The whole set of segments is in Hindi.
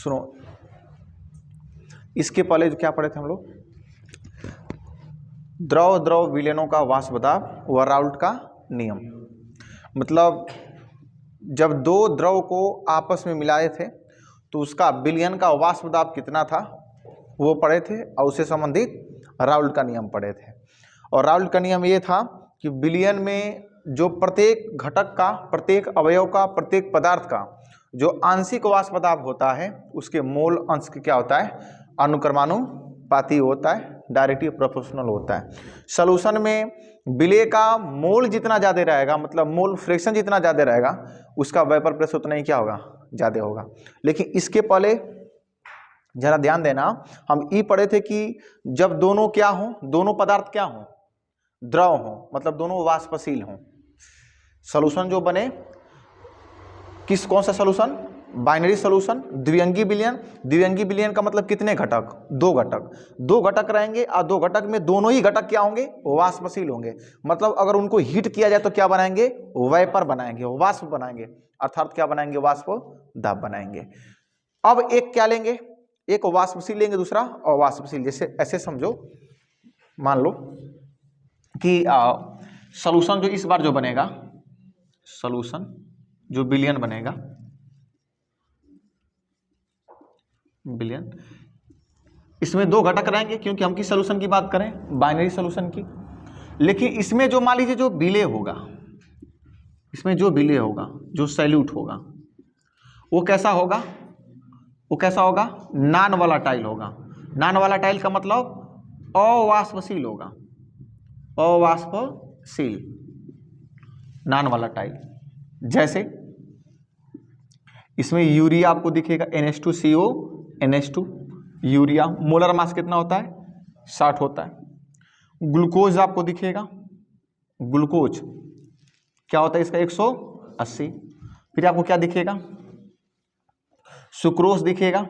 सुनो, इसके पहले जो क्या पढ़े थे हम लोग, द्रव द्रव विलयनों का वाष्प दाब व राउल्ट का नियम। मतलब जब दो द्रव को आपस में मिलाए थे तो उसका विलयन का वाष्प दाब कितना था वो पढ़े थे, और उससे संबंधित राउल्ट का नियम पढ़े थे। और राउल्ट का नियम ये था कि विलयन में जो प्रत्येक घटक का, प्रत्येक अवयव का, प्रत्येक पदार्थ का जो आंशिक वाष्प दाब होता है उसके मोल अंश के क्या होता है, अनुक्रमानुपाती होता है, डायरेक्टली प्रोपोर्शनल होता है। सॉल्यूशन में विलय का मोल जितना ज़्यादा रहेगा, मतलब मोल फ्रैक्शन जितना ज़्यादा रहेगा, उसका वेपर प्रेशर उतना ही क्या होगा, ज़्यादा होगा। लेकिन इसके पहले जरा ध्यान देना, हम ये पढ़े थे कि जब दोनों क्या हों, दोनों पदार्थ क्या हों, द्रव हों, मतलब दोनों वाष्पशील हों, सॉल्यूशन जो बने, कौन सा सॉल्यूशन, बाइनरी सॉल्यूशन, द्विअंगी विलयन। द्विअंगी विलयन का मतलब कितने घटक, दो घटक, दो घटक रहेंगे और दो घटक में दोनों ही घटक क्या होंगे, वाष्पशील होंगे। मतलब अगर उनको हीट किया जाए तो क्या बनाएंगे, वेपर बनाएंगे, वाष्प बनाएंगे, अर्थात क्या बनाएंगे, वाष्प दाब बनाएंगे। अब एक क्या लेंगे, एक वाष्पशील लेंगे, दूसरा अवाष्पशील। जैसे ऐसे समझो, मान लो कि सॉल्यूशन जो इस बार जो बनेगा, सॉल्यूशन जो विलयन बनेगा, विलयन, इसमें दो घटक रहेंगे क्योंकि हम किस सॉल्यूशन की बात करें, बाइनरी सॉल्यूशन की। लेकिन इसमें जो मान लीजिए जो विलय होगा, इसमें जो विलय होगा, जो सैल्यूट होगा, वो कैसा होगा, वो कैसा होगा, नॉन वोलेटाइल होगा। नॉन वोलेटाइल का मतलब अवाष्पशील होगा, अवाष्पशील, नॉन वोलेटाइल। जैसे इसमें यूरिया आपको दिखेगा NH2CO NH2, urea molar mass कितना होता है, 60 होता है। ग्लूकोज आपको दिखेगा, ग्लूकोज क्या होता है इसका, 180। फिर आपको क्या दिखेगा, सुक्रोज दिखेगा,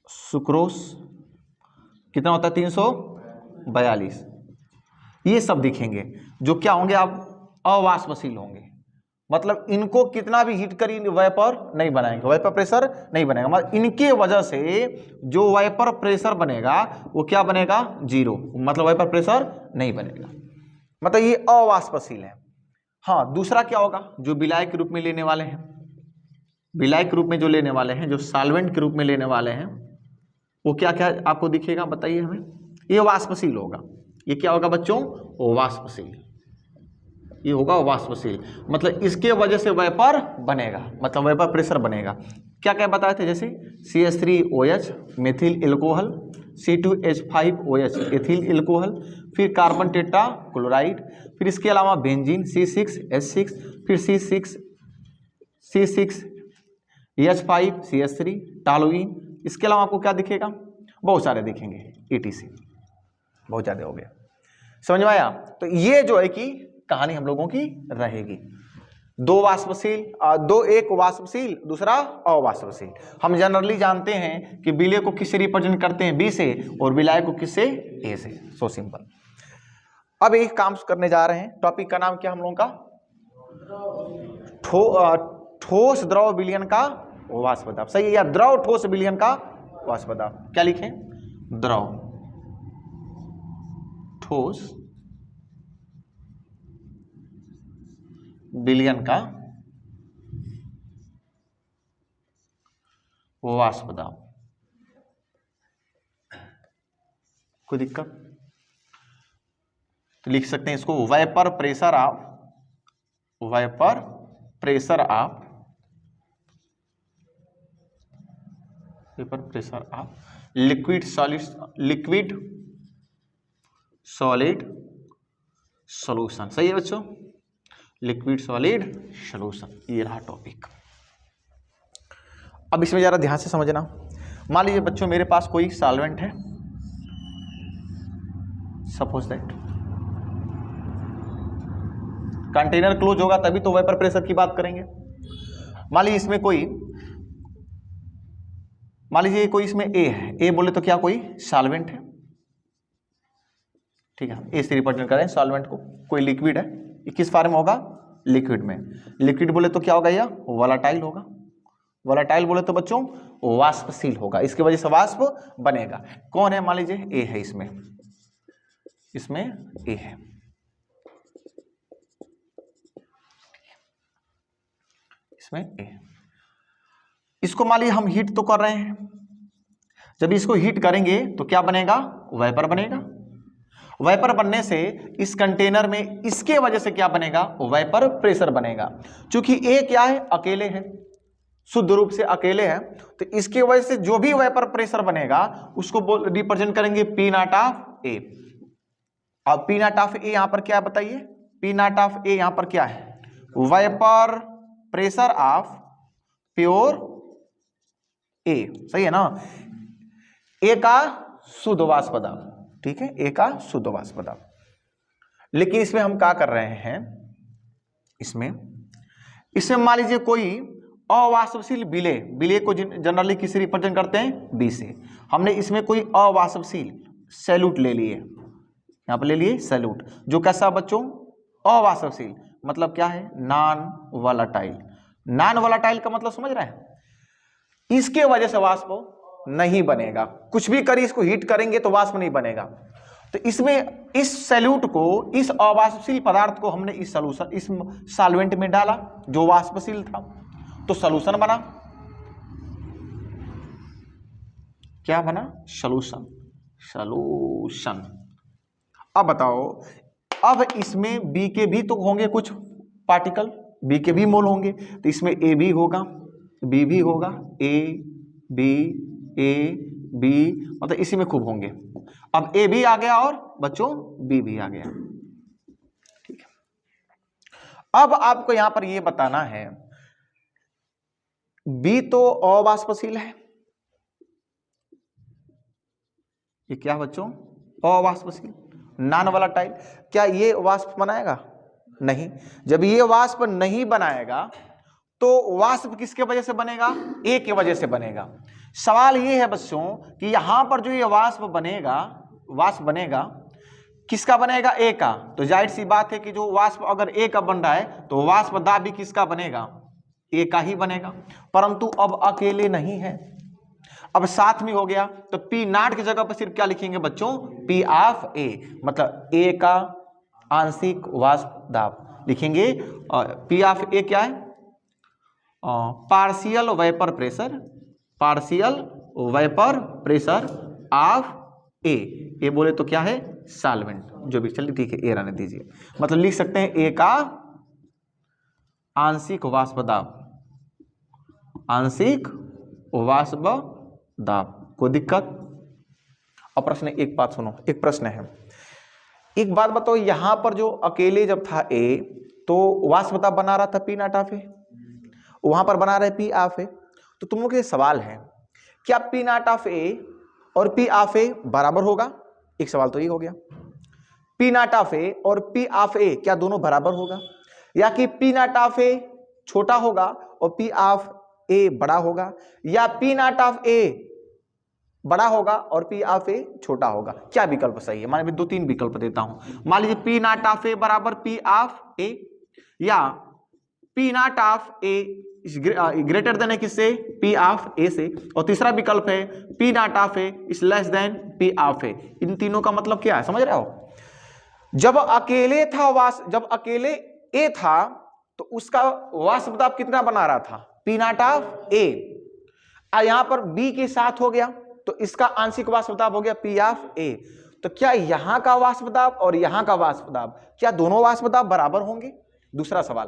सुक्रोज कितना होता है, 342। ये सब दिखेंगे जो क्या होंगे, आप अवाष्पशील होंगे। मतलब इनको कितना भी हीट करी वेपर नहीं बनाएंगे, वेपर प्रेशर नहीं बनेगा। मतलब इनके वजह से जो वेपर प्रेशर बनेगा वो क्या बनेगा, जीरो, मतलब वेपर प्रेशर नहीं बनेगा। मतलब ये अवाष्पशील है। हाँ, दूसरा क्या होगा, जो विलाय के रूप में लेने वाले हैं, विलाय के रूप में जो लेने वाले हैं, जो सॉल्वेंट के रूप में लेने वाले हैं, वो क्या क्या आपको दिखेगा, बताइए हमें। ये वाष्पशील होगा। ये क्या होगा बच्चों, वाष्पशील, ये होगा वाष्पशील। मतलब इसके वजह से वेपर बनेगा, मतलब वेपर प्रेशर बनेगा। क्या क्या बताए थे, जैसे CH3OH methyl alcohol, C2H5OH ethyl alcohol, फिर कार्बन टेट्रा क्लोराइड, फिर इसके अलावा बेंजीन C6H6, फिर C6H5CH3, टॉलुइन। इसके अलावा आपको क्या दिखेगा, बहुत सारे दिखेंगे, ETC, बहुत ज़्यादा हो गया। समझ में आया। तो ये जो है कि कहानी हम लोगों की रहेगी, दो वाष्पशील, एक वाष्पशील, दूसरा अवाष्पशील। हम जनरली जानते हैं कि विलय को किससे रिप्रेजेंट करते हैं, बी से, और विलाय को किससे, ए से। So simple. अब एक काम करने जा रहे हैं, टॉपिक का नाम क्या हम लोगों का, ठोस द्रव विलयन का वाष्प दाब। सही है, या द्रव ठोस विलयन का वाष्प दाब। क्या लिखें, द्रव ठोस विलयन का वाष्प दाब। कोई दिक्कत तो लिख सकते हैं इसको, vapour pressure of, vapour pressure of, vapour pressure of liquid solid, liquid solid solution. सही है बच्चों, लिक्विड सॉलिड सॉल्यूशन, ये रहा टॉपिक। अब इसमें जरा ध्यान से समझना। मान लीजिए बच्चों मेरे पास कोई सॉल्वेंट है, सपोज दैट कंटेनर क्लोज होगा तभी तो वेपर प्रेशर की बात करेंगे। मान लीजिए इसमें कोई, मान लीजिए कोई इसमें ए है, ए बोले तो क्या, कोई सॉल्वेंट है, ठीक है, ए से रिप्रेजेंट करें सॉल्वेंट को। कोई लिक्विड है, किस फॉर्म में होगा, लिक्विड में। लिक्विड बोले तो क्या होगा, यह वोलेटाइल होगा। वोलेटाइल बोले तो बच्चों वाष्पशील होगा, इसकी वजह से वाष्प बनेगा। कौन है, मान लीजिए ए है, इसमें ए है, इसमें ए। इसको मान लीजिए हम हीट तो कर रहे हैं, जब इसको हीट करेंगे तो क्या बनेगा, वेपर बनेगा। वेपर बनने से इस कंटेनर में इसके वजह से क्या बनेगा, वेपर प्रेशर बनेगा। क्योंकि ए क्या है, अकेले है, शुद्ध रूप से अकेले है, तो इसके वजह से जो भी वेपर प्रेशर बनेगा उसको रिप्रेजेंट करेंगे पी नॉट ऑफ ए। अब पी नॉट ऑफ ए यहां पर क्या है बताइए, पी नॉट ऑफ ए यहां पर क्या है, वेपर प्रेशर ऑफ प्योर ए, सही है ना। ए का शुद्ध वाष्प दाब, ठीक है, ए का शुद्ध वाष्प दाब। लेकिन इसमें हम क्या कर रहे हैं, इसमें मान लीजिए कोई अवाष्पशील विलेय को जनरली किससे रिप्रेजेंट करते हैं, बी से। हमने इसमें कोई अवाष्पशील सैल्यूट ले लिए, यहां पर ले लिए सैल्यूट, जो कैसा बच्चों, अवाष्पशील मतलब क्या है, नॉन वोलेटाइल। नॉन वोलेटाइल का मतलब समझ रहे हैं, इसके वजह से वाष्प नहीं बनेगा, कुछ भी करिए इसको हीट करेंगे तो वाष्प नहीं बनेगा। तो इसमें इस सैल्यूट को, इस अवाष्पशील पदार्थ को हमने इस सॉल्यूशन, इस सॉल्वेंट में डाला जो वाष्पशील था, तो सॉल्यूशन बना। क्या बना, सॉल्यूशन, सॉल्यूशन। अब बताओ, अब इसमें बी के भी तो होंगे कुछ पार्टिकल, बी के भी मोल होंगे, तो इसमें ए भी होगा, बी भी होगा, ए बी मतलब इसी में खूब होंगे। अब ए भी आ गया और बच्चों बी भी आ गया, ठीक है। अब आपको यहां पर यह बताना है, बी तो अवाष्पशील है, ये क्या बच्चों, अवाष्पशील, नॉन वोलेटाइल। क्या ये वाष्प बनाएगा, नहीं। जब ये वाष्प नहीं बनाएगा तो वाष्प किसके वजह से बनेगा, ए के वजह से बनेगा। सवाल ये है बच्चों कि यहां पर जो ये वाष्प बनेगा किसका बनेगा, ए का। तो जाहिर सी बात है कि जो वाष्प अगर ए का बन रहा है तो वाष्प दाब भी किसका बनेगा, ए का ही बनेगा। परंतु अब अकेले नहीं है, अब साथ में हो गया, तो पी नॉट की जगह पर सिर्फ क्या लिखेंगे बच्चों, पी ऑफ ए, मतलब ए का आंशिक वाष्प दाब लिखेंगे। पी ऑफ ए क्या है, partial vapour pressure, partial vapour pressure of A. A बोले तो क्या है, सॉल्वेंट, जो भी चलिए ठीक है, ए रहने दीजिए। मतलब लिख सकते हैं ए का आंशिक वाष्प दाब, आंशिक वाष्प दाब। कोई दिक्कत। अब प्रश्न, एक बात सुनो, एक प्रश्न है, एक बात बताओ, यहां पर जो अकेले जब था ए तो वाष्प दाब बना रहा था पी नॉट ऑफ ए, वहां पर बना रहे पी ऑफ ए। तो तुम लोग के सवाल है, क्या पी नॉट ऑफ ए और पी ऑफ ए बराबर होगा, एक सवाल तो ये हो गया। पी नॉट ऑफ ए और पी ऑफ ए क्या दोनों बराबर होगा, या कि पी नॉट ऑफ ए छोटा होगा और पी ऑफ ए बड़ा होगा, या पी नॉट ऑफ ए बड़ा होगा और पी ऑफ ए छोटा होगा। क्या विकल्प सही है, मान 2-3 विकल्प देता हूं। मान लीजिए पी नॉट ऑफ ए बराबर पी ऑफ ए, या P naught of A greater than है किससे, पी ऑफ ए से, और तीसरा विकल्प है P naught of A is less than P of A. इन तीनों का मतलब क्या है, समझ रहे हो। जब अकेले था जब अकेले ए था तो उसका वाष्प दाब कितना बना रहा था, पी नॉट ऑफ ए। यहां पर बी के साथ हो गया तो इसका आंशिक वाष्प दाब हो गया पी ऑफ ए। तो क्या यहां का वाष्प दाब और यहां का वाष्प दाब, क्या दोनों वाष्प दाब बराबर होंगे। दूसरा सवाल,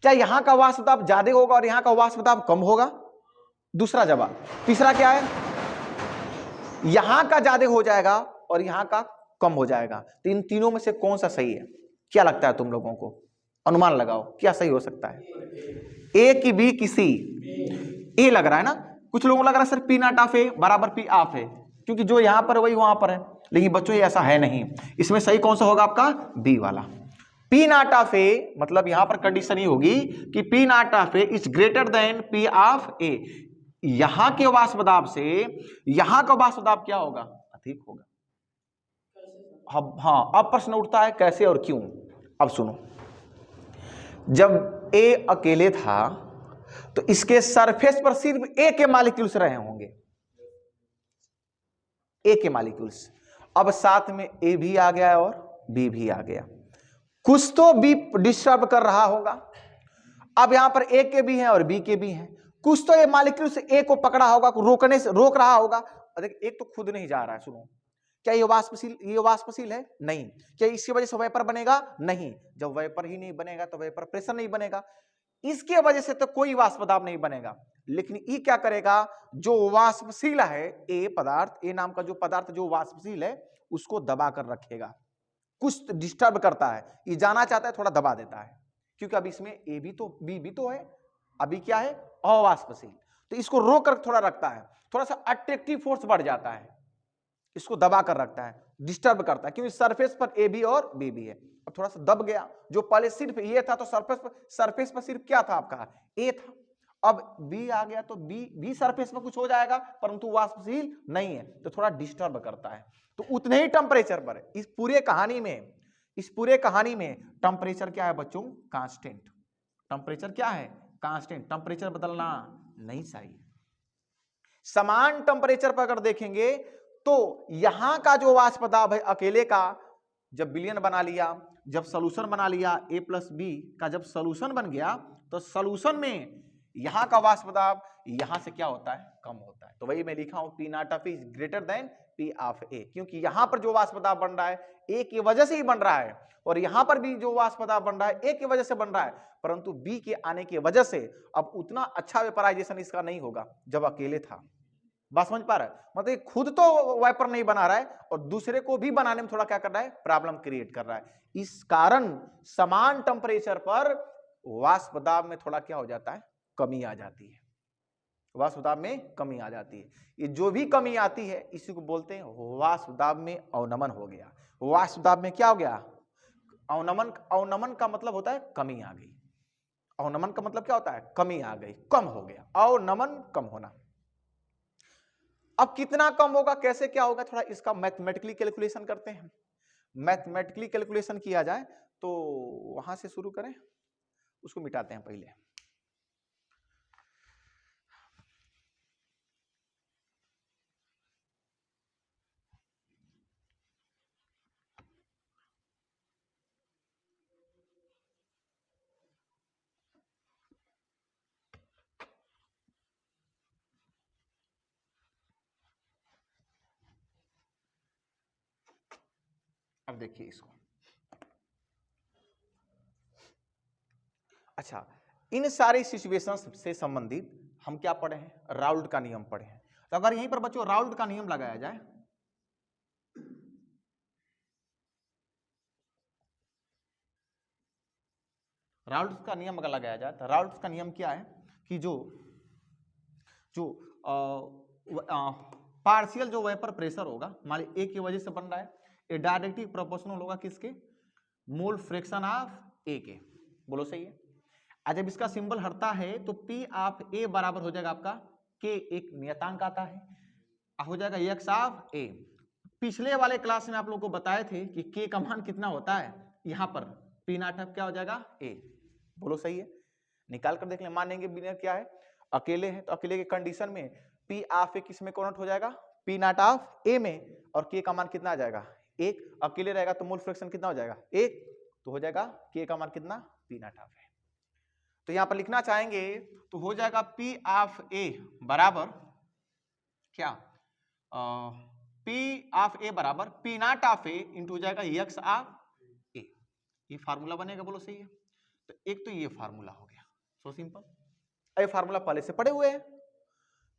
क्या यहां का वाष्प दाब ज्यादा होगा और यहां का वाष्प दाब कम होगा। दूसरा जवाब। तीसरा क्या है, यहां का ज्यादा हो जाएगा और यहां का कम हो जाएगा। तो इन तीनों में से कौन सा सही है, क्या लगता है तुम लोगों को, अनुमान लगाओ क्या सही हो सकता है। ए की बी की सी, ए लग रहा है ना, कुछ लोगों को लग रहा है सर पी नॉट ऑफ ए बराबर पी ऑफ ए, क्योंकि जो यहां पर वही वहां पर है, लेकिन बच्चों ये ऐसा है नहीं। इसमें सही कौन सा होगा आपका, बी वाला। पी नॉट ऑफ ए मतलब यहां पर कंडीशन ही होगी कि P naught of A is greater than P of A. यहां के वाष्प दाब से यहां का वाष्प दाब क्या होगा, अधिक होगा। हाँ, अब प्रश्न उठता है कैसे और क्यों। अब सुनो, जब ए अकेले था तो इसके सरफेस पर सिर्फ ए के मॉलिक्यूल्स रहे होंगे, ए के मॉलिक्यूल्स। अब साथ में ए भी आ गया और बी भी आ गया, कुछ तो बी डिस्टर्ब कर रहा होगा। अब यहां पर ए के भी हैं और बी के भी हैं, कुछ तो ये मॉलिक्यूल से ए को पकड़ा होगा, रोकने से रोक रहा होगा। देखिए एक तो खुद नहीं जा रहा है, सुनो, क्या ये वाष्पशील है? नहीं। क्या इसकी वजह से वेपर बनेगा? नहीं। जब वेपर ही नहीं बनेगा तो वेपर प्रेशर नहीं बनेगा, इसके वजह से तो कोई वाष्प दाब नहीं बनेगा। लेकिन ये क्या करेगा, जो वाष्पशील है ए पदार्थ, ए नाम का जो पदार्थ जो वाष्पशील है उसको दबा कर रखेगा, कुछ डिस्टर्ब करता है, ये जाना चाहता है थोड़ा दबा देता है, क्योंकि अब इसमें ए भी तो बी भी तो है, अभी क्या है अवाष्पशील, तो इसको रोक कर थोड़ा रखता है, थोड़ा सा अट्रैक्टिव फोर्स बढ़ जाता है, इसको दबा कर रखता है, डिस्टर्ब करता है, क्योंकि सरफेस पर ए भी और बी भी है। अब थोड़ा सा दब गया, जो पहले सिर्फ ए था तो सरफेस पर सिर्फ क्या था आपका ए था, अब बी आ गया तो बी भी सरफेस पर कुछ हो जाएगा, परंतु वाष्पशील नहीं है, तो थोड़ा डिस्टर्ब करता है। तो उतने ही टेम्परेचर पर इस पूरे कहानी में टेम्परेचर क्या है बच्चों? कांस्टेंट। टेम्परेचर क्या है? कांस्टेंट। टेम्परेचर बदलना नहीं चाहिए। समान टेम्परेचर पर अगर देखेंगे तो यहां का जो वाष्प दाब है अकेले का, जब विलयन बना लिया, जब सॉल्यूशन बना लिया, ए प्लस बी का जब सॉल्यूशन बन गया, तो सॉल्यूशन में यहां का वाष्प दाब यहां से क्या होता है? कम होता है। तो वही मैं लिखा हूं P naught of is greater than P of A, क्योंकि यहां पर जो वाष्प दाब बन रहा है ए की वजह से ही बन रहा है, और यहां पर भी जो वाष्प दाब बन रहा है ए की वजह से बन रहा है, परंतु बी के आने की वजह से अब उतना अच्छा वेपराइजेशन इसका नहीं होगा जब अकेले था। बात समझ पा रहा है? मतलब खुद तो वाइपर नहीं बना रहा है और दूसरे को भी बनाने में थोड़ा क्या कर रहा है? प्रॉब्लम क्रिएट कर रहा है। इस कारण समान टेम्परेचर पर वाष्प दाब में थोड़ा क्या हो जाता है? कमी आ जाती है, वाष्प दाब में कमी आ जाती है। ये जो भी कमी आती है इसी को बोलते हैं वाष्प दाब में अवनमन हो गया। वाष्प दाब में क्या हो गया? अवनमन। अवनमन का मतलब होता है कमी आ गई। अवनमन का मतलब क्या होता है? कमी आ गई, कम हो गया। अवनमन कम होना। अब कितना कम होगा, कैसे क्या होगा, थोड़ा इसका मैथमेटिकली कैलकुलेशन करते हैं। मैथमेटिकली कैलकुलेशन किया जाए तो वहां से शुरू करें, उसको मिटाते हैं पहले। अब देखिए इसको, अच्छा, इन सारी सिचुएशंस से संबंधित हम क्या पढ़े हैं? राउल्ट का नियम पढ़े हैं। तो अगर यहीं पर बच्चों राउल्ट का नियम लगाया जाए, राउल्ट का नियम अगर लगाया जाए तो राउल्ट का नियम क्या है कि जो पार्शियल जो वेपर प्रेशर होगा, मान ली ए की वजह से बन रहा है, ये डायरेक्टली प्रोपोर्शनल होगा किसके? मोल फ्रैक्शन ऑफ ए के। बोलो सही है? आज जब इसका सिंबल हटता है तो पी ऑफ ए बराबर हो जाएगा आपका के, एक नियतांक आता है, हो जाएगा एक्स ऑफ ए। पिछले वाले क्लास में आप लोगों को बताए थे कि के का मान कितना होता है, यहां पर पी नॉट ऑफ क्या हो जाएगा? ए। बोलो सही है? निकाल कर देख ले, मानेंगे बिना क्या है? अकेले है, तो अकेले के कंडीशन में पी ऑफ ए किस में कन्वर्ट हो जाएगा? पी नॉट ऑफ ए में, और के का मान कितना आ जाएगा? एक। अकेले रहेगा तो मोल फ्रैक्शन कितना हो जाएगा? एक, तो हो जाएगा के का मान कितना? P naught of A. तो यहां पर लिखना चाहेंगे तो हो जाएगा पी ऑफ ए बराबर क्या? पी ऑफ ए बराबर P naught of A into हो जाएगा एक्स ऑफ ए। ये फार्मूला बनेगा। बोलो सही है? तो एक तो ये फार्मूला हो गया, सो सिंपल। ये फार्मूला पहले से पढ़े हुए हैं,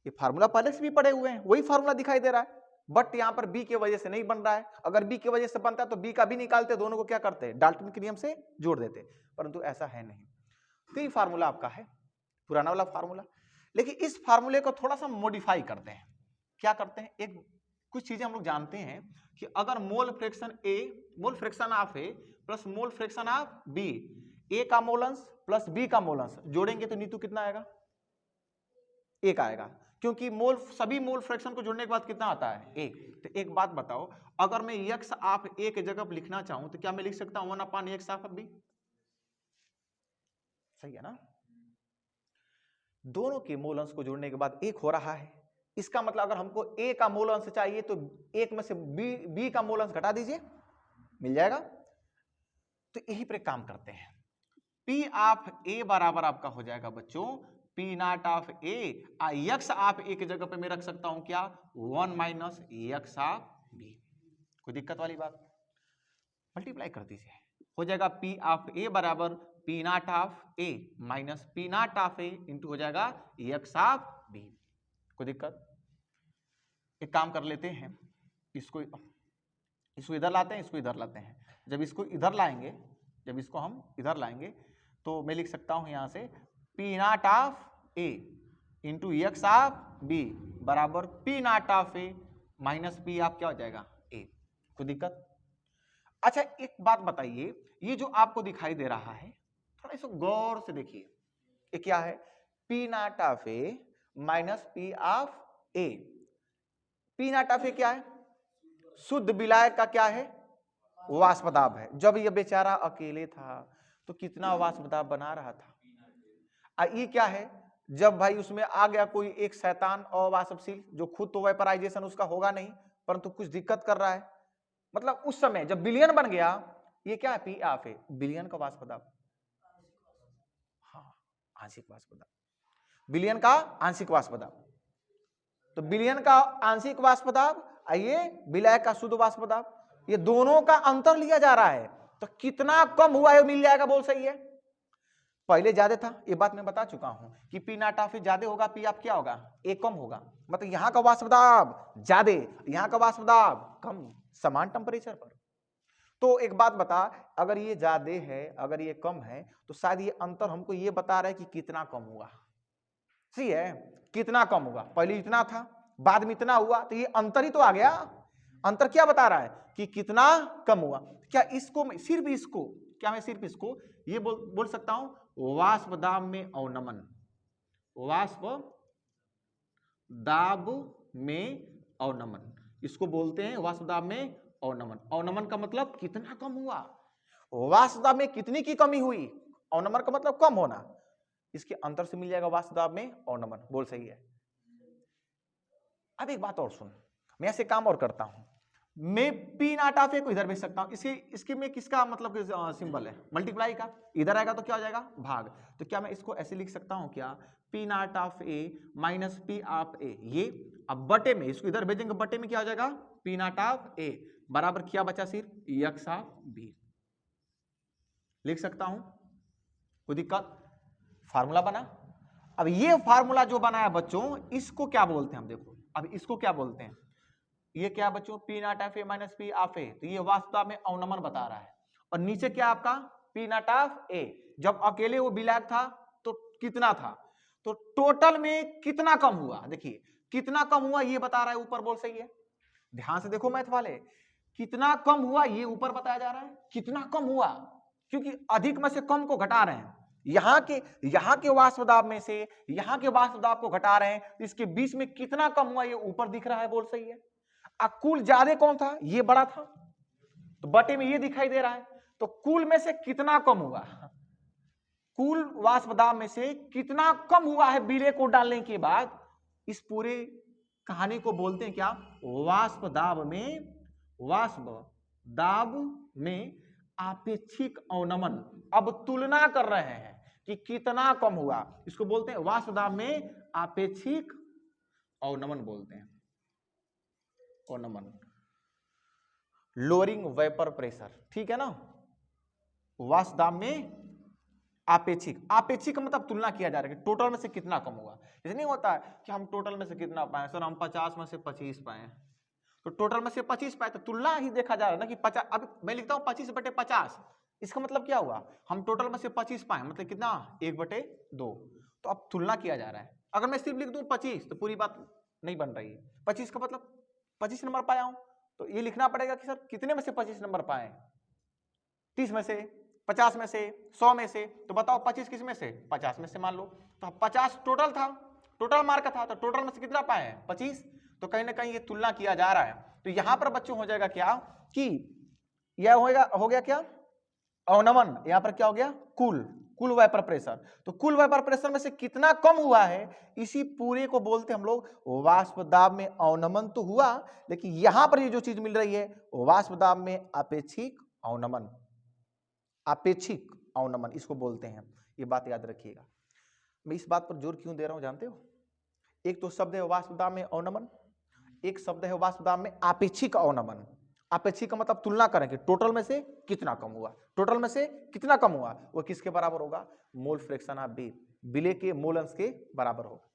ये फार्मूला पहले से भी पढ़े हुए हैं, वही फार्मूला दिखाई दे रहा है, बट यहां पर बी की वजह से नहीं बन रहा है। अगर बी की वजह से बनता है तो बी का भी निकालते, दोनों को क्या करते? डाल्टन के नियम से जोड़ देते, परंतु ऐसा है नहीं। तो ये फार्मूला आपका है पुराना वाला फार्मूला, लेकिन इस फार्मूले को थोड़ा सा मॉडिफाई करते हैं। क्या करते हैं? एक कुछ चीजें हम लोग जानते हैं कि अगर mole fraction A, mole fraction of A plus mole fraction of B, A का मोलंस प्लस बी का मोलंस जोड़ेंगे तो नीतू कितना आएगा? एक आएगा, क्योंकि मोल, सभी मोल फ्रैक्शन को जोड़ने के बाद कितना आता है? एक। तो एक बात बताओ, अगर मैं एक्स ऑफ ए की जगह लिखना चाहूं तो क्या मैं लिख सकता हूं 1/x ऑफ बी? सही है ना। दोनों के मोल अंश को जोड़ने के बाद 1 हो रहा है, इसका मतलब अगर हमको A का मोल अंश चाहिए तो 1 में से B का मोल अंश घटा दीजिए, मिल जाएगा। तो यही पर काम करते हैं। P ऑफ A बराबर आपका हो जाएगा बच्चों P not of A, x आप A की जगह पे मैं रख सकता हूं क्या 1 माइनस यक्स ऑफ B। कोई दिक्कत वाली बात? मल्टीप्लाई कर दीजिए, हो जाएगा P ऑफ A बराबर P not of A minus P not of A into हो जाएगा यक्स ऑफ B। कोई दिक्कत? एक काम कर लेते हैं, इसको इधर लाते हैं, इसको इधर लाते हैं। जब इसको इधर लाएंगे, जब इसको हम इधर लाएंगे तो मैं लिख सकता हूं यहां से P not of A into x of B बराबर P not of A minus P आप क्या हो जाएगा A। कोई दिक्कत? अच्छा एक बात बताइए, ये जो आपको दिखाई दे रहा है थोड़ा इसको गौर से देखिए, ये क्या है P not of A minus P of A। P not of A क्या है? शुद्ध विलायक का क्या है? वाष्प दाब है। जब ये बेचारा अकेले था तो कितना वाष्प दाब बना रहा था। ये क्या है? जब भाई उसमें आ गया कोई एक शैतान अवाष्पशील, जो खुद तो वेपराइजेशन उसका होगा नहीं परंतु कुछ दिक्कत कर रहा है, मतलब उस समय जब विलयन बन गया, ये क्या है P ऑफ A, विलयन का वाष्प दाब, हाँ आंशिक वाष्प दाब, विलयन का आंशिक वाष्प दाब। तो विलयन का आंशिक वाष्प दाब, ये विलायक का शुद्ध वाष्प दाब, ये दोनों का अंतर लिया जा रहा है। तो कितना कम हुआ है मिल जाएगा, बोल सही है। पहले ज्यादा था, ये बात मैं बता चुका हूं कि P नॉट ऑफ A ज्यादा होगा, P आप क्या होगा A कम होगा, मतलब यहां का वाष्प दाब ज्यादा, यहां का वाष्प दाब कम, समान टेम्परेचर पर। तो एक बात बता, अगर ये ज्यादा है अगर ये कम है तो शायद ये अंतर हमको ये बता रहा है कि कितना कम हुआ। सही है, कितना कम हुआ, पहले इतना था बाद में इतना हुआ, तो ये अंतर ही तो आ गया। अंतर क्या बता रहा है कि कितना कम हुआ। क्या इसको सिर्फ इसको, क्या मैं सिर्फ इसको ये बोल सकता हूं वाष्प दाब में अवनमन, वाष्प दाब में अवनमन, इसको बोलते हैं वाष्प दाब में अवनमन। अवनमन का मतलब कितना कम हुआ, वाष्प दाब में कितनी की कमी हुई, अवनमन का मतलब कम होना, इसके अंतर से मिल जाएगा वाष्प दाब में अवनमन। बोल सही है। अब एक बात और सुन, मैं ऐसे काम और करता हूं, मैं P नॉट ऑफ A को इधर भेज सकता हूं, इसके में किसका मतलब सिंबल है मल्टीप्लाई का, इधर आएगा तो क्या हो जाएगा भाग। तो क्या मैं इसको ऐसे लिख सकता हूं क्या P not of A minus P of A, ये अब बटे में इसको इधर भेजेंगे, बटे में क्या हो जाएगा P नॉट ऑफ A बराबर क्या बचा सिर्फ यक्स ऑफ B। लिख सकता हूं, कोई दिक्कत? फार्मूला बना। अब ये फार्मूला जो बना है बच्चों, इसको क्या बोलते हैं हम देखो, अब इसको क्या बोलते हैं, ये क्या बच्चों P not of A minus P of A, तो ये वास्तव में अवनमन बता रहा है। और नीचे क्या आपका P नॉट ऑफ A, जब अकेले वो विलायक था तो कितना था, तो टोटल में कितना कम हुआ, देखिए कितना कम हुआ ये बता रहा है ऊपर। बोल सही है, ध्यान से देखो मैथ वाले, कितना कम हुआ ये ऊपर बताया जा रहा है, कितना कम हुआ, क्योंकि अधिक में से कम को घटा रहे हैं, यहाँ के वाष्प दाब में से यहाँ के वाष्प दाब को घटा रहे हैं, तो इसके बीच में कितना कम हुआ ये ऊपर दिख रहा है। बोल सही है। कुल ज्यादा कौन था, ये बड़ा था, तो बटे में ये दिखाई दे रहा है, तो कुल में से कितना कम हुआ, कुल वाष्प दाब में से कितना कम हुआ है विलय को डालने के बाद, इस पूरे कहानी को बोलते हैं क्या वाष्प दाब में आपेक्षिक अवनमन। अब तुलना कर रहे हैं कि कितना कम हुआ, इसको बोलते हैं वाष्प दाब में आपेक्षिक अवनमन बोलते हैं, अवनमन, लोअरिंग वेपर प्रेशर, ठीक है ना। वाष्प दाब में आपेक्षिक, आपेक्षिक मतलब तुलना किया जा रहा है टोटल में से कितना कम हुआ। जैसे नहीं होता है कि हम टोटल में से कितना पाए, सर हम 50 में से 25 पाए, तो टोटल में से 25 पाए, तो तुलना ही देखा जा रहा है ना कि 50, अब मैं लिखता हूं 25/50, इसका मतलब क्या हुआ, हम टोटल में से 25 पाए, मतलब कितना 1/2, तो अब तुलना किया जा रहा है। अगर मैं सिर्फ लिख दूं 25 तो पूरी बात नहीं बन रही है, 25 का मतलब 25 नंबर पाया हूं, तो ये लिखना पड़ेगा कि सर कितने में से 25 नंबर पाए, 30 में से, 50 में से, 100 में से, तो बताओ 25 किस में से, 50 में से मान लो, तो 50 टोटल था, टोटल मार्क था, तो टोटल में से कितना पाए 25, तो कहीं ना कहीं ये तुलना किया जा रहा है। तो यहां पर बच्चों हो जाएगा क्या कि यह हो गया क्या अवनमन, यहां पर क्या हो गया कुल, कुल वेपर प्रेशर। तो कुल वेपर प्रेशर में से कितना कम हुआ है, इसी पूरे को बोलते हम लोग वाष्प दाब में अवनमन। तो हुआ, लेकिन यहां पर ये जो चीज मिल रही है वाष्प दाब में अपेक्षिक अवनमन, अपेक्षिक अवनमन इसको बोलते हैं। ये बात याद रखिएगा। मैं इस बात पर जोर क्यों दे रहा हूं जानते हो? एक तो शब्द है वाष्प दाब में अवनमन, एक शब्द है वाष्प दाब में आपेक्षिक अवनमन। आपेक्षिक का मतलब तुलना करें कि टोटल में से कितना कम हुआ, टोटल में से कितना कम हुआ, वो किसके बराबर होगा? मोल फ्रैक्शन ऑफ बी, विलेय के मोल अंश के बराबर होगा।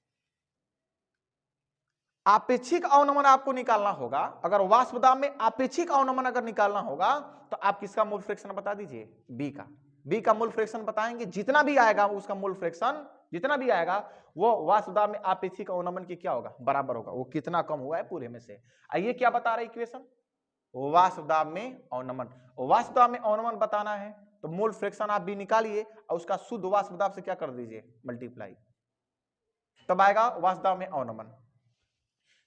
आपेक्षिक अवनमन आपको निकालना होगा। अगर वाष्प दाब में आपेक्षिक अवनमन अगर निकालना होगा तो आप किसका मोल फ्रैक्शन बता दीजिए? बी का। बी का मोल फ्रैक्शन बताएंगे, जितना भी आएगा उसका मोल फ्रैक्शन जितना भी आएगा वो वाष्प दाब में आपेक्षिक अवनमन के क्या होगा? बराबर होगा। वो कितना कम हुआ है पूरे में से। आइए क्या बता रहा है इक्वेशन? वाष्प दाब में अवनमन। वाष्प दाब में अवनमन बताना है तो मोल फ्रैक्शन आप भी निकालिए और उसका शुद्ध वाष्प दाब से क्या कर दीजिए? मल्टीप्लाई, तब आएगा वाष्प दाब में अवनमन।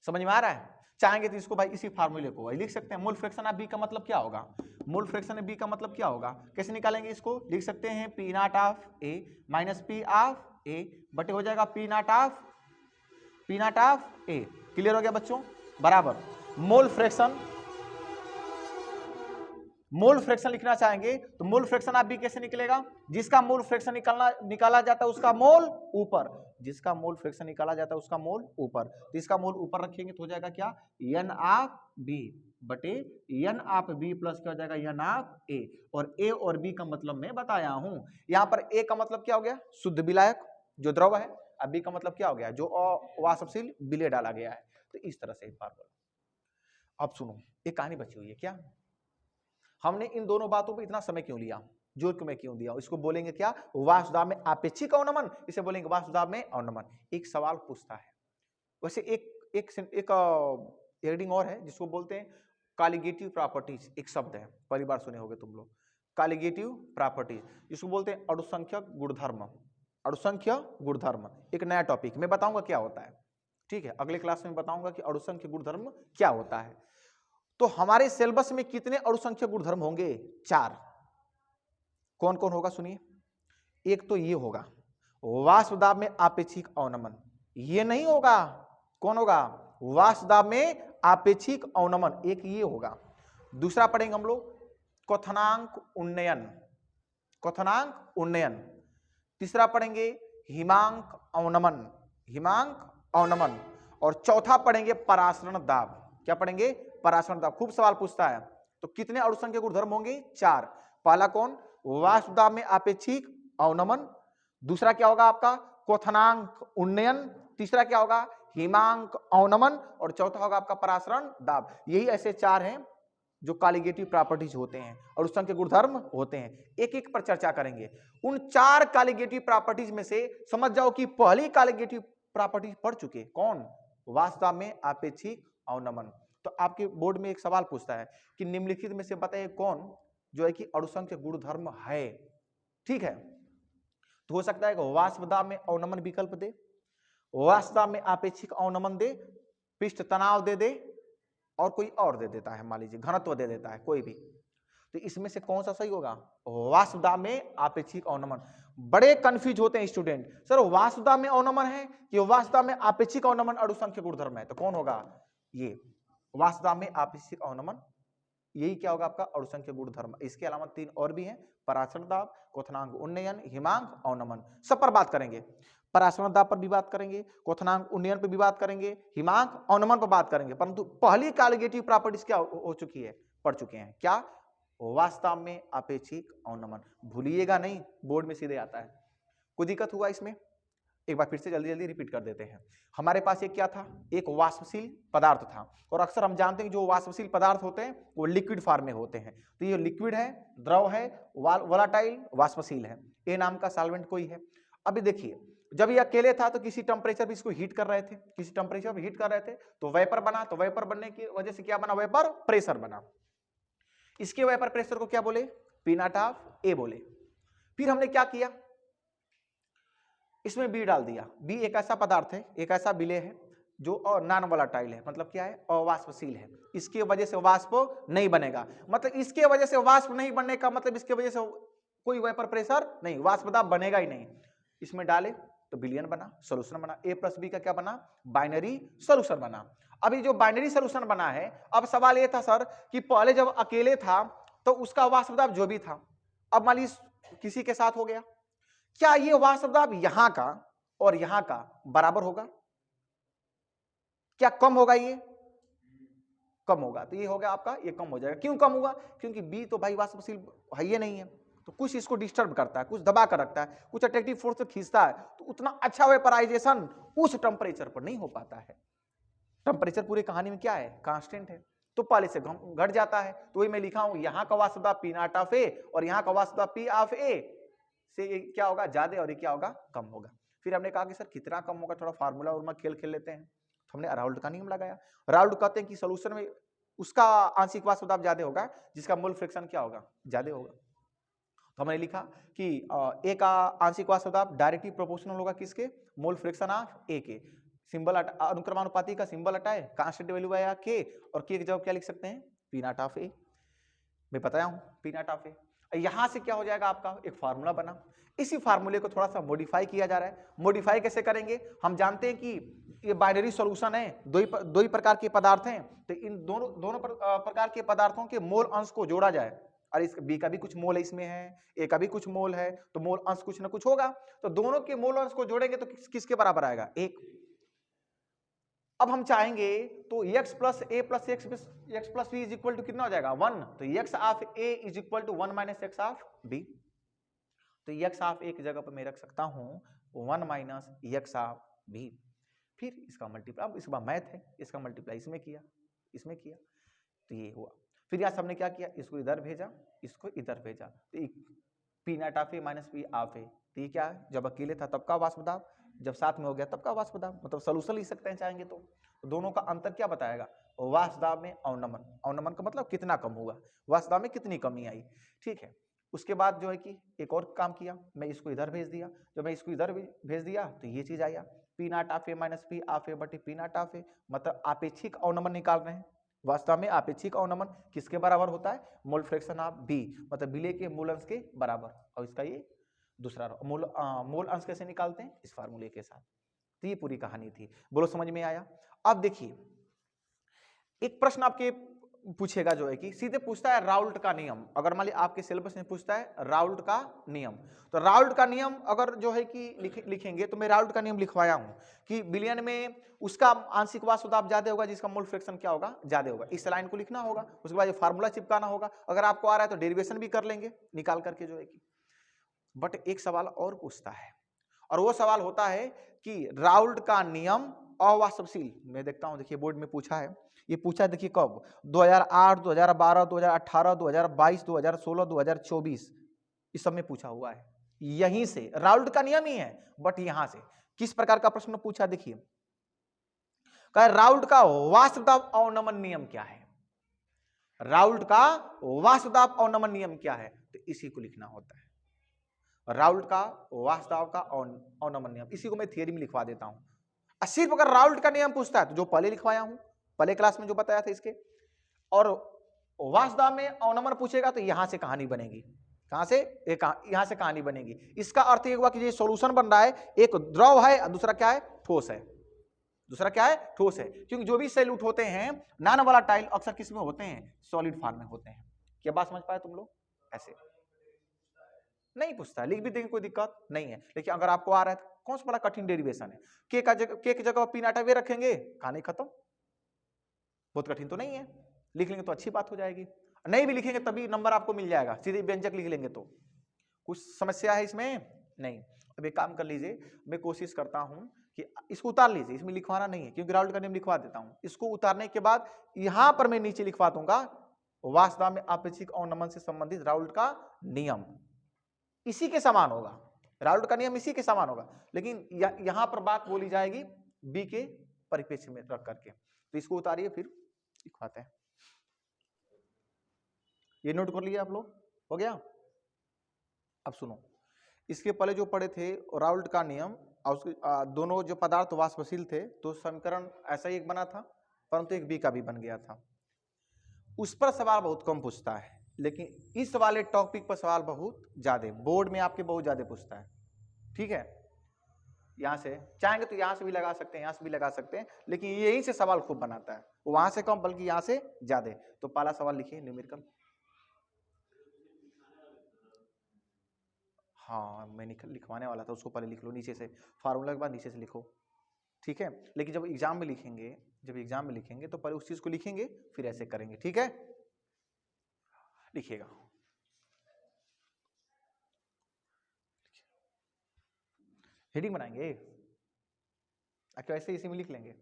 समझ में आ रहा है? चाहेंगे तो इसको भाई इसी फार्मूले को लिख सकते हैं। मोल फ्रैक्शन ऑफ बी का मतलब क्या होगा? मोल फ्रैक्शन ऑफ बी का मतलब क्या होगा? कैसे निकालेंगे इसको? लिख सकते हैं P naught of A minus P of A बटे हो जाएगा P naught of A. Clear हो गया बच्चों? बराबर मोल फ्रैक्शन लिखना चाहेंगे तो मोल फ्रैक्शन ऑफ बी कैसे निकलेगा? जिसका मोल फ्रैक्शन निकाला जाता है उसका मोल ऊपर, जिसका मोल फ्रैक्शन निकाला जाता है उसका मोल ऊपर। तो इसका मोल ऊपर रखेंगे तो हो जाएगा क्या? एन ऑफ बी बटे एन ऑफ बी प्लस क्या हो जाएगा? एन ऑफ ए। और ए और बी का मतलब मैं बताया हूं। यहां पर ए का मतलब क्या हो गया? शुद्ध विलायक जो द्रव है, और बी का मतलब क्या हो गया? जो वाष्पशील विलेय डाला गया है। तो इस तरह से फार्मूला। अब सुनो, एक कहानी बची हुई है। क्या हमने इन दोनों बातों पे इतना समय क्यों लिया, जोर क्यों मैं क्यों दिया? इसको बोलेंगे क्या? वाष्प दाब में आपेक्षिक अवनमन, इसे बोलेंगे वाष्प दाब में अवनमन। एक सवाल पूछता है वैसे, एक हेडिंग और है जिसको बोलते हैं कॉलिगेटिव प्रॉपर्टीज। एक शब्द है, पहली बार सुने होंगे तुम लोग, कॉलिगेटिव प्रॉपर्टीज, जिसको बोलते हैं अणुसंख्यक गुणधर्म। अणुसंख्य गुणधर्म एक नया टॉपिक, मैं बताऊंगा क्या होता है। ठीक है, अगले क्लास में बताऊंगा कि अणुसंख्य गुणधर्म क्या होता है। तो हमारे सिलेबस में कितने अणुसंख्यक गुणधर्म होंगे? 4। कौन कौन होगा सुनिए। एक तो ये होगा वाष्प दाब में आपेक्षिक अवनमन, ये नहीं होगा। कौन होगा? वाष्प दाब में आपेक्षिक अवनमन, एक ये होगा। दूसरा पढ़ेंगे हम लोग क्वथनांक उन्नयन, क्वथनांक उन्नयन। तीसरा पढ़ेंगे हिमांक अवनमन, हिमांक अवनमन। और चौथा पढ़ेंगे परासरण दाब। क्या पढ़ेंगे? परासरण दाब। खूब सवाल पूछता है। तो कितने अणुसंख्यक गुणधर्म होंगे? 4। पहला कौन? वाष्प दाब में आपेक्षिक अवनमन। दूसरा क्या होगा आपका? क्वथनांक उन्नयन। तीसरा क्या होगा? हिमांक अवनमन। और चौथा होगा आपका परासरण दाब। यही ऐसे 4 हैं जो कॉलिगेटिव प्रॉपर्टीज होते हैं, अणुसंख्यक गुणधर्म होते हैं। एक एक पर चर्चा करेंगे। उन 4 कॉलिगेटिव प्रॉपर्टीज में से समझ जाओ कि पहली कॉलिगेटिव प्रॉपर्टीज पढ़ चुके। कौन? वाष्प दाब में आपेक्षिक अवनमन। तो आपके बोर्ड में एक सवाल पूछता है कि निम्नलिखित में से बताइए कौन जो है कि अणुसंख्यक गुणधर्म है। ठीक है, तो हो सकता है कि वाष्प दाब में अवनमन विकल्प दे, वाष्प दाब में आपेक्षिक अवनमन दे, पृष्ठ तनाव दे और कोई और दे देता है, मान लीजिए घनत्व दे देता है कोई भी। तो इसमें से कौन सा सही होगा? वाष्प दाब में आपेक्षिक अवनमन। बड़े कंफ्यूज होते हैं स्टूडेंट, सर वाष्प दाब में अवनमन है कि वाष्प दाब में आपेक्षिक अवनमन अणुसंख्यक गुणधर्म है? तो कौन होगा? ये वाष्प दाब में आपेक्षिक अवनमन, यही क्या होगा आपका? अणुसंख्यक गुणधर्म। इसके अलावा 3 और भी हैं, परासरण दाब, क्वथनांक उन्नयन, हिमांक अवनमन। सब पर बात करेंगे। परासरण दाब पर भी बात करेंगे, क्वथनांक उन्नयन पर भी बात करेंगे, हिमांक अवनमन पर बात करेंगे। परंतु पहली कॉलिगेटिव प्रॉपर्टीज क्या हो चुकी है? पढ़ चुके हैं। क्या? वाष्प दाब में आपेक्षिक अवनमन। भूलिएगा नहीं, बोर्ड में सीधे आता है। कोई दिक्कत हुआ इसमें? एक बार फिर से जल्दी जल्दी रिपीट कर देते हैं। हमारे पास एक क्या था? एक वाष्पशील पदार्थ था। और अक्सर हम जानते हैं कि जो वाष्पशील पदार्थ होते हैं वो लिक्विड फॉर्म में होते हैं। तो ये लिक्विड है, द्रव है, वोलाटाइल, वाष्पशील है। ए नाम का सॉल्वेंट कोई है। अभी देखिए, जब ये अकेले था तो किसी टेम्परेचर पे इसको हीट कर रहे थे, किसी टेम्परेचर पे हीट कर रहे थे तो वेपर बना। तो वेपर बनने की वजह से क्या बना? वेपर प्रेशर बना। इसके वेपर प्रेशर को क्या बोले? पी नॉट ऑफ ए बोले। फिर हमने क्या किया? इसमें बी डाल दिया। बी एक ऐसा पदार्थ है, एक ऐसा विलेय है जो नॉन वोलाटाइल है, मतलब क्या है? अवाष्पशील है। इसकी वजह से वाष्प नहीं बनेगा। मतलब इसके वजह से वाष्प नहीं बनने का मतलब इसके वजह से कोई वेपर प्रेशर नहीं, वाष्प दाब बनेगा ही नहीं। इसमें डाले तो विलयन बना, सोल्यूशन बना, A प्लस बी का क्या बना, बाइनरी सोल्यूशन बना। अभी जो बाइनरी सोल्यूशन बना है, अब सवाल ये था सर कि पहले जब अकेले था तो उसका वाष्प दाब जो भी था, अब मान लीजिए किसी के साथ हो गया, क्या ये वाष्प दाब यहां का और यहां का बराबर होगा? क्या कम होगा? ये कम होगा। तो ये हो गया आपका, ये कम हो जाएगा। क्यों कम हुआ? क्योंकि बी तो भाई वाष्पशील है ही नहीं है, तो कुछ इसको डिस्टर्ब करता है, कुछ दबा कर रखता है, कुछ अट्रैक्टिव फोर्स से खींचता है, तो उतना अच्छा वेपराइजेशन उस टेम्परेचर पर नहीं हो पाता है। टेम्परेचर पूरी कहानी में क्या है, कांस्टेंट है, तो पहले से घट जाता है। तो वही मैं लिखा हूं, यहाँ का वाष्प दाब पी नॉट ऑफ ए और यहाँ का वाष्प दाब पी ऑफ ए से क्या होगा, ज्यादा, और ये क्या होगा, कम होगा। फिर हमने कहा कि सर कितना कम होगा, थोड़ा फार्मूला और खेल लेते हैं। हमने राउल्ट का नियम लगाया। राउल्ट कहते हैं कि सोल्यूशन में उसका आंशिक वाष्प दाब ज्यादा होगा जिसका मोल फ्रैक्शन क्या होगा, ज्यादा होगा। तो हमने लिखा कि ए का आंशिक वाष्प दाब डायरेक्टली प्रोपोर्शनल होगा किसके, मोल फ्रैक्शन ऑफ ए के। सिंबल अनुक्रमानुपाती का सिंबल हटाए, कांस्टेंट वैल्यू आया के, और के की जगह क्या लिख सकते हैं, पी नॉट ऑफ ए। मैं बताया हूं पी नॉट ऑफ ए। यहां से क्या हो जाएगा, आपका एक फार्मूला बना। इसी फार्मूले को थोड़ा सा मॉडिफाई किया जा रहा है। मॉडिफाई कैसे करेंगे, हम जानते हैं कि ये बाइनरी सॉल्यूशन है, दो ही प्रकार के पदार्थ हैं, तो इन दोनों प्रकार के पदार्थों के मोल अंश को जोड़ा जाए। और इस बी का भी कुछ मोल इसमें है, ए का भी कुछ मोल है, तो मोल अंश कुछ ना कुछ होगा। तो दोनों के मोल अंश को जोड़ेंगे तो किसके बराबर आएगा, एक। अब हम चाहेंगे तो x plus a plus x plus b is equal to कितना हो जाएगा, 1। तो x of a is equal to 1 minus x of b। तो x ऑफ a की जगह पर मैं रख सकता हूं 1 माइनस एक्स ऑफ b। फिर इसका मल्टीप्लाई, अब इसका मैथ है, इसका मल्टीप्लाई इसमें किया, इसमें किया, तो ये हुआ। फिर यहाँ सबने क्या किया, इसको इधर भेजा, इसको इधर भेजा, तो P naught of A minus P of A. तो ये क्या है, जब अकेले था तब का वाष्प दाब, जब साथ में हो गया तब का वाष्प दाब, मतलब सॉल्यूशन लिख सकते हैं चाहेंगे तो। दोनों का अंतर क्या बताएगा, वाष्प दाब में अवनमन, अवनमन का मतलब कितना कम हुआ, वाष्प दाब में कितनी कमी आई, ठीक है। उसके बाद जो है कि एक और काम किया, मैं इसको इधर भेज दिया, जब मैं इसको इधर भेज दिया तो ये चीज आया, P naught of A minus P of A बटे पी नॉट ऑफ ए, मतलब आपेक्षिक अवनमन निकाल रहे हैं। वास्तव में आपेक्षिक अवनमन किसके बराबर होता है, मोल फ्रैक्शन ऑफ बी, मतलब विलय के मूल अंश के बराबर। और इसका ये दूसरा मोल अंश कैसे निकालते हैं, इस फार्मूले के साथ। तो ये पूरी कहानी थी, बोलो समझ में आया। अब देखिए एक प्रश्न आपके पूछेगा जो है कि सीधे पूछता है राउल्ट का नियम। अगर मान लीजिए आपके सिलेबस में पूछता है राउल्ट का नियम, तो राउल्ट का नियम अगर जो है कि लिखेंगे, तो मैं राउल्ट का नियम लिखवाया हूं कि विलयन में उसका आंशिक वाष्प दाब ज्यादा होगा जिसका मोल फ्रैक्शन क्या होगा, ज्यादा होगा। इस लाइन को लिखना होगा, उसके बाद ये फार्मूला चिपकाना होगा। अगर आपको आ रहा है तो डेरिवेशन भी कर लेंगे निकाल करके जो है कि। बट एक सवाल और पूछता है, और वो सवाल होता है कि राउल्ट का नियम अवाष्पशील, मैं देखता हूं, देखिए बोर्ड में पूछा है, ये पूछा है देखिए कब, 2008, 2012, 2018, 2022, 2016, 2024, इस सब में पूछा हुआ है। यहीं से राउल्ट का नियम ही है, बट यहां से किस प्रकार का प्रश्न पूछा, देखिए कह राउल्ट का वाष्प दाब अवनमन नियम क्या है, राउल्ट का वाष्प दाब अवनमन नियम क्या है, तो इसी को लिखना होता है, राउल्ट का वाष्प दाब का अवनमन नियम। इसी को मैं थियरी में लिखवा देता हूं। सिर्फ अगर राउल्ट का नियम पूछता है तो जो पहले लिखवाया हूं, पहले क्लास में जो बताया था इसके, और वाष्प दाब में अवनमन पूछेगा तो यहां से कहानी बनेगी। कहां से, यहां से कहानी बनेगी। इसका अर्थ ये हुआ कि ये सॉल्यूशन बन रहा है, एक द्रव है, दूसरा क्या है, ठोस है, दूसरा क्या है, ठोस है। क्योंकि जो भी सैल्यूट होते हैं नॉन वोलेटाइल अक्सर किस में होते हैं, सॉलिड फॉर्म में होते हैं। क्या बात समझ पाए तुम लोग, ऐसे नहीं पूछता, लिख भी देंगे कोई दिक्कत नहीं है। लेकिन अगर आपको आ रहा है तो कौन सा बड़ा कठिन डेरिवेशन है, के की जगह पी नॉट वे रखेंगे, कहानी खत्म। बहुत कठिन तो नहीं है, लिख लेंगे तो अच्छी बात हो जाएगी। नहीं भी लिखेंगे तभी नंबर आपको मिल जाएगा, सीधे व्यंजक लिख लेंगे तो कुछ समस्या है इसमें नहीं। अब एक काम कर लीजिए, मैं कोशिश करता हूं कि इसको उतार लीजिए, इसमें लिखवाना नहीं है क्योंकि राउल्ट का नियम लिखवा देता हूं। इसको उतारने के बाद यहां पर मैं नीचे लिखवा दूंगा वाष्प दाब में आपेक्षिक अवनमन से संबंधित राउल्ट का नियम, इसी के समान होगा, राउल्ट का नियम इसी के समान होगा। लेकिन यहां पर बात बोली जाएगी बी के परिप्रेक्ष्य में रख करके। तो इसको उतारिए फिर लिखवाते हैं। ये नोट कर लिया आप लोग, हो गया। अब सुनो, इसके पहले जो पढ़े थे राउल्ट का नियम, और उसके दोनों जो पदार्थ वाष्पशील थे तो समीकरण ऐसा ही एक बना था, परंतु एक बी का भी बन गया था। उस पर सवाल बहुत कम पूछता है, लेकिन इस वाले टॉपिक पर सवाल बहुत ज्यादा, बोर्ड में आपके बहुत ज्यादा पूछता है, ठीक है। यहां से चाहेंगे तो यहां से भी लगा सकते हैं, यहां से भी लगा सकते हैं, लेकिन यहीं से सवाल खूब बनाता है, वहां से कम बल्कि यहां से ज्यादा। तो पहला सवाल लिखिए न्यूमेरिकल। हाँ मैं लिखवाने वाला था, उसको पहले लिख लो नीचे से, फार्मूला के बाद नीचे से लिखो, ठीक है। लेकिन जब एग्जाम में लिखेंगे, जब एग्जाम में लिखेंगे तो पहले उस चीज को लिखेंगे फिर ऐसे करेंगे, ठीक है। लिखिएगा, हेडिंग बनाएंगे, अच्छा ऐसे इसी में लिख लेंगे,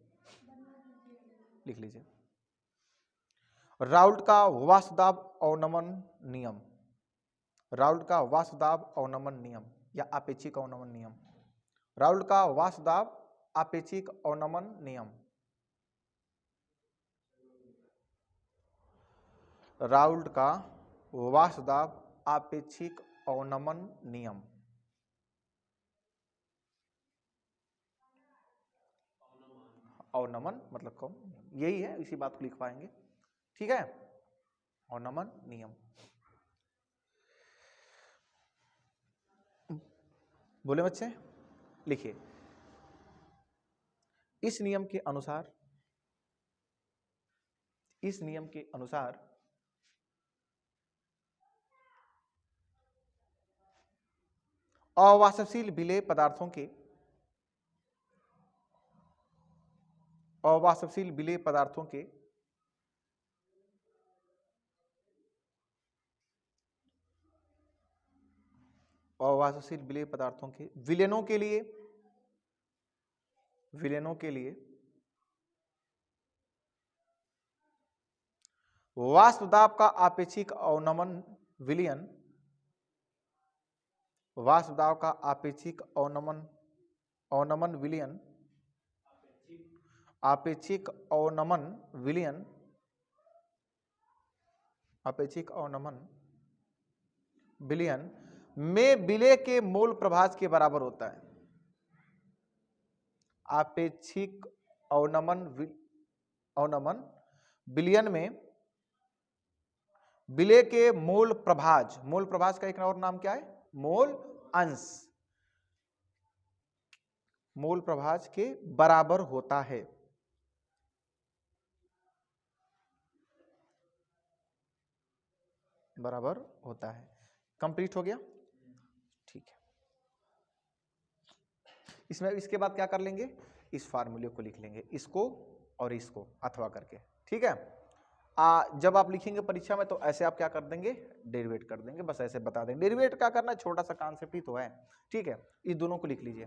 लिख लीजिए। राउल्ट का वाष्पदाब अवनमन नियम, राउल्ट का वाष्पदाब अवनमन नियम या आपेक्षिक अवनमन नियम, राउल्ट का वाष्पदाब आपेक्षिक अवनमन नियम, राउल्ट का वाष्पदाब आपेक्षिक अवनमन नियम। अवनमन मतलब कौन, यही है, इसी बात को लिख पाएंगे, ठीक है। अवनमन नियम, बोले बच्चे, लिखिए। इस नियम के अनुसार, इस नियम के अनुसार अवाष्पशील विलेय पदार्थों के, अवाष्पशील विलेय पदार्थों के अवाष्पशील विलेय पदार्थों के विलयनों के लिए, विलयनों के लिए वाष्पदाब का आपेक्षिक अवनमन विलयन, वाष्पदाब का आपेक्षिक अवनमन, अवनमन विलयन, आपेक्षिक अवनमन विलयन, आपेक्षिक अवनमन विलयन में विलेय के मोल प्रभाज के बराबर होता है। आपेक्षिक अवनमन अवनमन विलयन में विलेय के मोल प्रभाज, मोल प्रभाज का एक और नाम क्या है, मोल अंश, मोल प्रभाज के बराबर होता है। बराबर होता है। कंप्लीट हो गया, ठीक है। इसमें इसके बाद क्या कर लेंगे, इस फार्मूले को लिख लेंगे, इसको और इसको अथवा करके, ठीक है। जब आप लिखेंगे परीक्षा में तो ऐसे आप क्या कर देंगे, डेरिवेट कर देंगे, बस ऐसे बता देंगे। डेरिवेट क्या करना है, छोटा सा कॉन्सेप्ट ही तो है, ठीक है। इस दोनों को लिख लीजिए,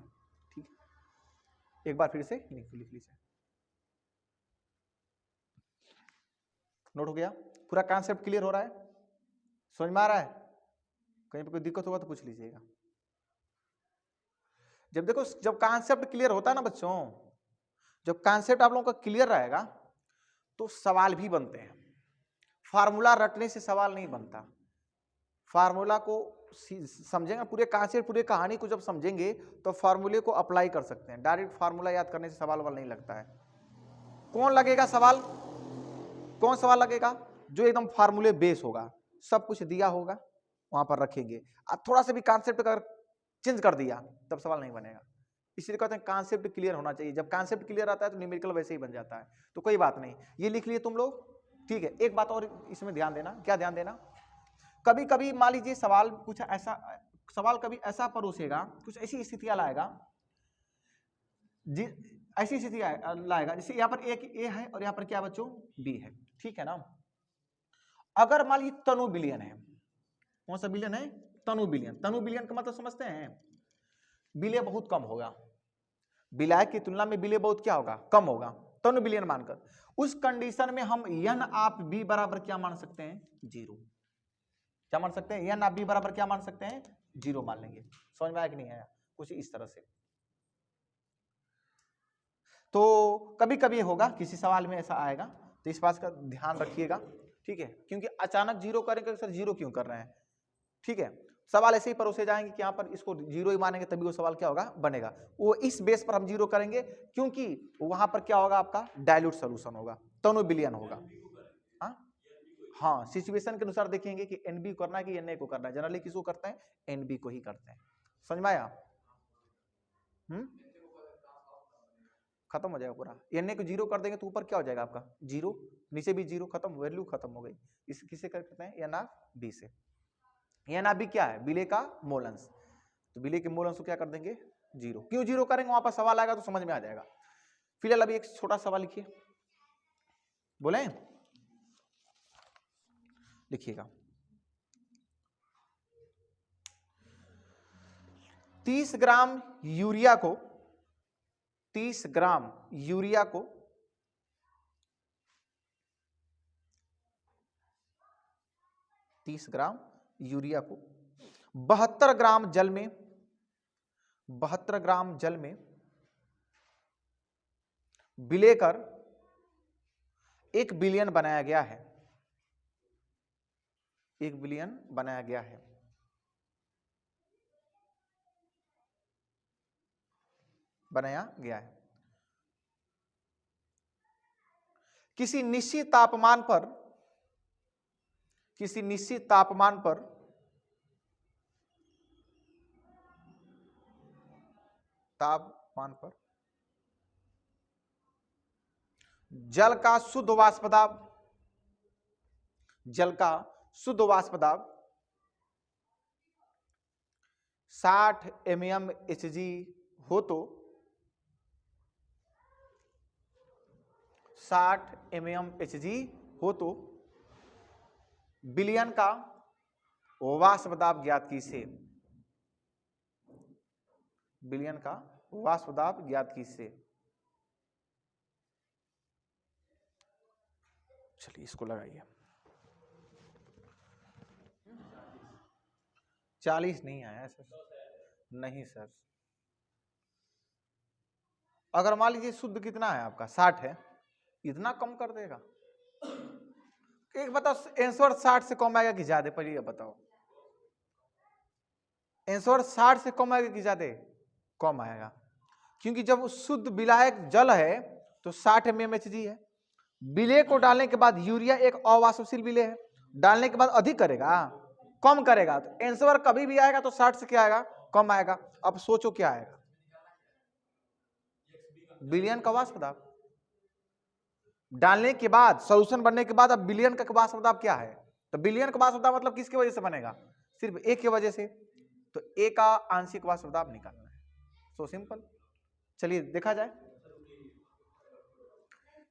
ठीक है। एक बार फिर से लिख लीजिए, नोट हो गया, पूरा कॉन्सेप्ट क्लियर हो रहा है, समझ में आ रहा है, कहीं पे कोई दिक्कत होगा तो पूछ लीजिएगा। जब देखो, जब कॉन्सेप्ट क्लियर होता है ना बच्चों, जब कॉन्सेप्ट आप लोगों का क्लियर रहेगा तो सवाल भी बनते हैं। फार्मूला रटने से सवाल नहीं बनता, फार्मूला को समझेंगे, पूरे कॉन्सेप्ट पूरे कहानी को जब समझेंगे तो फार्मूले को अप्लाई कर सकते हैं। डायरेक्ट फार्मूला याद करने से सवाल वाल नहीं लगता है। कौन लगेगा सवाल, कौन सवाल लगेगा, जो एकदम फार्मूले बेस होगा, सब कुछ दिया होगा वहां पर रखेंगे, अब थोड़ा सा भी कॉन्सेप्ट अगर चेंज कर दिया तब सवाल नहीं बनेगा। इसलिए कहते हैं कॉन्सेप्ट क्लियर होना चाहिए। जब कॉन्सेप्ट क्लियर आता है तो न्यूमेरिकल वैसे ही बन जाता है। तो कोई बात नहीं, ये लिख लिए तुम लोग, ठीक है। एक बात और इसमें ध्यान देना, क्या ध्यान देना, कभी कभी मान लीजिए सवाल कुछ ऐसा, सवाल कभी ऐसा परोसेगा, कुछ ऐसी स्थितियां लाएगा, ऐसी स्थिति लाएगा जैसे यहाँ पर ए है और यहाँ पर क्या बच्चों, बी है, ठीक है ना। अगर मान लीजिए तनु बिलियन है, कौन सा बिलियन है, तनु बिलियन। तनु बिलियन का मतलब समझते हैं, विलेय बहुत कम होगा, विलायक की तुलना में विलेय बहुत क्या होगा, कम होगा, तनु बिलियन मानकर। उस कंडीशन में हम एन आप बी बराबर क्या मान सकते हैं, जीरो। क्या मान सकते हैं, एन आप बी बराबर क्या मान सकते हैं, जीरो मान लेंगे। समझ में आया कि नहीं आया, कुछ इस तरह से। तो कभी कभी होगा, किसी सवाल में ऐसा आएगा, तो इस बात का ध्यान रखिएगा, ठीक है। क्योंकि अचानक जीरो करेंगे, सर जीरो क्यों कर रहे हैं, ठीक है। सवाल ऐसे ही परोसे जाएंगे कि यहाँ पर इसको जीरो ही मानेंगे तभी वो सवाल क्या होगा, बनेगा। वो इस बेस पर हम जीरो करेंगे क्योंकि वहां पर क्या होगा, आपका डायल्यूट सोल्यूशन होगा, तनु बिलियन होगा। हाँ, सिचुएशन के अनुसार देखेंगे कि एनबी करना है कि एनए को करना है। जनरली किसको करते हैं? एनबी को ही करते हैं। समझ में आया? खत्म हो जाएगा पूरा। एनए को 0 कर देंगे तो ऊपर क्या हो जाएगा आपका? 0, नीचे भी 0, खत्म, वैल्यू खत्म हो गई। इस किसे करते हैं? एन आर बी से। एन आर बी क्या है? विलेय का मोल अंश। तो विलेय के मोल अंश को क्या कर देंगे? 0। क्यों 0 करेंगे? वहां पर सवाल आएगा तो समझ में आ जाएगा। फिलहाल अभी एक छोटा सवाल लिखिए, बोले लिखिएगा। 30 ग्राम यूरिया को 30 ग्राम यूरिया को 30 ग्राम यूरिया को 72 ग्राम जल में 72 ग्राम जल में विलेकर 1 बिलियन बनाया गया है। 1 बिलियन बनाया गया है। बनाया गया है। किसी निश्चित तापमान पर 'जल का शुद्ध वाष्प दाब 60 mmHg हो तो 60 mmHg हो तो बिलियन का वाष्प दाब ज्ञात कीजिए। बिलियन का वाष्प दाब ज्ञात कीजिए। चलिए इसको लगाइए। 40 नहीं आया सर। नहीं सर, अगर मान लीजिए शुद्ध कितना है आपका? 60 है, इतना कम कर देगा? एक बताओ, आंसर 60 से कम आएगा कि ज्यादा? पहले ये बताओ, आंसर 60 से कम आएगा कि ज्यादा? कम आएगा, क्योंकि जब शुद्ध विलायक जल है तो 60 mmHg है। विलेय को डालने के बाद यूरिया एक अवाष्पशील विलेय है, डालने के बाद अधिक करेगा, कम करेगा, तो आंसर कभी भी आएगा तो 60 से क्या आएगा? कम आएगा। अब सोचो क्या आएगा? बिलियन का वाष्प दाब। डालने के बाद, सॉल्यूशन बनने के बाद अब बिलियन का वाष्प दाब क्या है? तो बिलियन का वाष्प दाब मतलब किसकी वजह से बनेगा? सिर्फ ए की वजह से। तो ए का आंशिक वाष्प दाब निकालना है। So simple. चलिए देखा जाए।